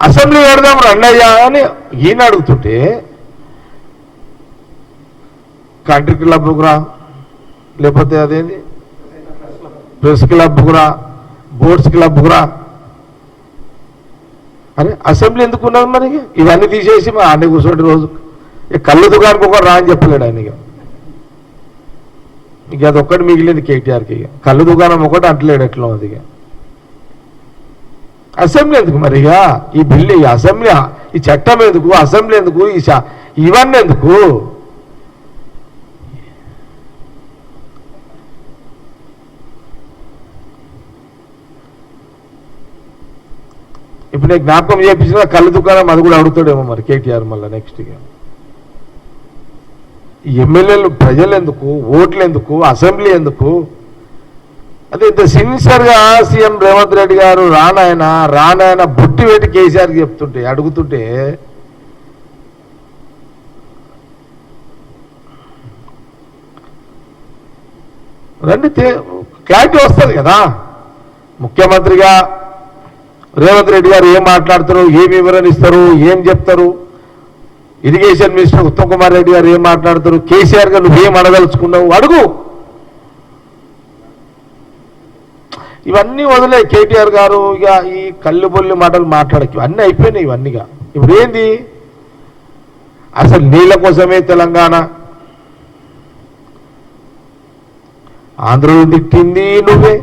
Assembly పెడదాం రండయ్యా అని ఈయన అడుగుతుంటే కంట్రీ క్లబ్కు రా, లేకపోతే అదేంది ప్రెస్ క్లబ్కు రా, బోర్డ్స్ క్లబ్కు రా. అరే అసెంబ్లీ ఎందుకు ఉన్నది మరి? ఇవన్నీ తీసేసి మా అన్ని కూర్చోటి రోజు కళ్ళు దుకాణానికి ఒక రా అని చెప్పలేడు ఆయన. ఇక అదొక్కటి మిగిలింది కేటీఆర్కి. ఇక కళ్ళు దుకాణం ఒకటి అంటలేడు ఎట్లా అది. అసెంబ్లీ ఎందుకు మరి? ఇక ఈ బిల్లు, ఈ అసెంబ్లీ, ఈ చట్టం ఎందుకు, అసెంబ్లీ ఎందుకు, ఇవన్నీ ఎందుకు? ఇప్పుడు నేను జ్ఞాపకం చేయించిన కళ్ళు దుకాణం అది కూడా అడుగుతాడేమో మరి కేటీఆర్ మళ్ళీ నెక్స్ట్. ఇక ఎమ్మెల్యేలు ప్రజలు ఎందుకు, ఓట్లు ఎందుకు, అసెంబ్లీ ఎందుకు? అదే ఇంత సిన్సియర్గా సీఎం రేవంత్ రెడ్డి గారు రానాయన బొట్టి పెట్టి కేసీఆర్కి చెప్తుంటే, అడుగుతుంటే రండి క్లారిటీ వస్తుంది కదా. ముఖ్యమంత్రిగా రేవంత్ రెడ్డి గారు ఏం మాట్లాడతారు, ఏం వివరణ ఇస్తారు, ఏం చెప్తారు? ఇరిగేషన్ మినిస్టర్ ఉత్తమ్ కుమార్ రెడ్డి గారు ఏం మాట్లాడతారు? కేసీఆర్ గారు నువ్వేం అడగలుచుకున్నావు అడుగు. ఇవన్నీ వదిలే కేటీఆర్ గారు. ఇక ఈ కళ్ళు బొల్లి మాటలు మాట్లాడకి అన్నీ అయిపోయినాయి ఇవన్నీగా. ఇప్పుడు ఏంది అసలు? నీళ్ళ కోసమే తెలంగాణ ఆంధ్రలో తిట్టింది నువ్వే,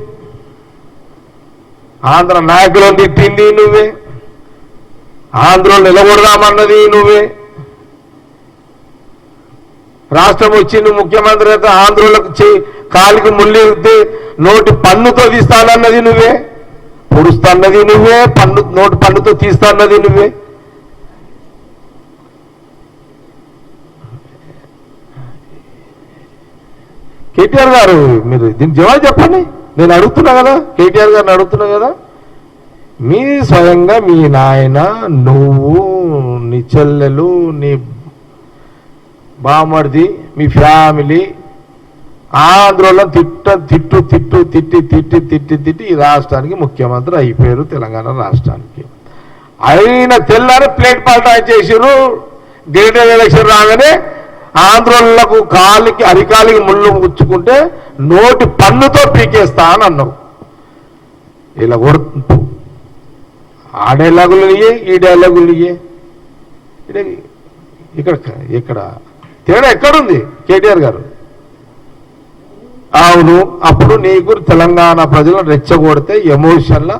ఆంధ్ర నాయకులను తిట్టింది నువ్వే, ఆంధ్రలో నిలబడదామన్నది నువ్వే. రాష్ట్రం వచ్చింది ముఖ్యమంత్రి అయితే ఆంధ్రులకు కాలికి ముళ్ళితే నోటి పన్నుతో తీస్తానన్నది నువ్వే, పొడుస్తాన్నది నువ్వే, నోటి పన్నుతో తీస్తాన్నది నువ్వే. కేటీఆర్ గారు మీరు దీనికి జవాబు చెప్పండి. నేను అడుగుతున్నా కదా, కేటీఆర్ గారిని అడుగుతున్నా కదా. మీ స్వయంగా మీ నాయన, నువ్వు, నీ చెల్లెలు, నీ బామర్ది, మీ ఫ్యామిలీ ఆంధ్రలో తిట్టి ఈ రాష్ట్రానికి ముఖ్యమంత్రి అయిపోయారు, తెలంగాణ రాష్ట్రానికి. అయిన తెల్లారి ప్లేట్ పల్టా చేసారు. గ్రేటర్ ఎలక్షన్ రాగానే ఆంధ్రోళ్లకు అరికాలికి ముళ్ళు ముచ్చుకుంటే నోటి పన్నుతో పీకేస్తా అని అన్నావు. ఇలా కొడుతూ ఆ డైలాగులు ఇయ్యే, ఈ డైలాగులు ఇయ్యే. ఇక్కడ తేడా ఎక్కడుంది కేటీఆర్ గారు? అవును, అప్పుడు నీకు తెలంగాణ ప్రజలను రెచ్చగొడితే ఎమోషన్ల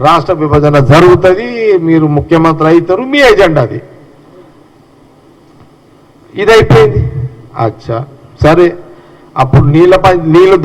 రాష్ట్ర విభజన జరుగుతుంది, మీరు ముఖ్యమంత్రి అవుతారు, మీ ఎజెండా అది. ఇది అయిపోయింది. అచ్చా సరే, అప్పుడు నీళ్ళు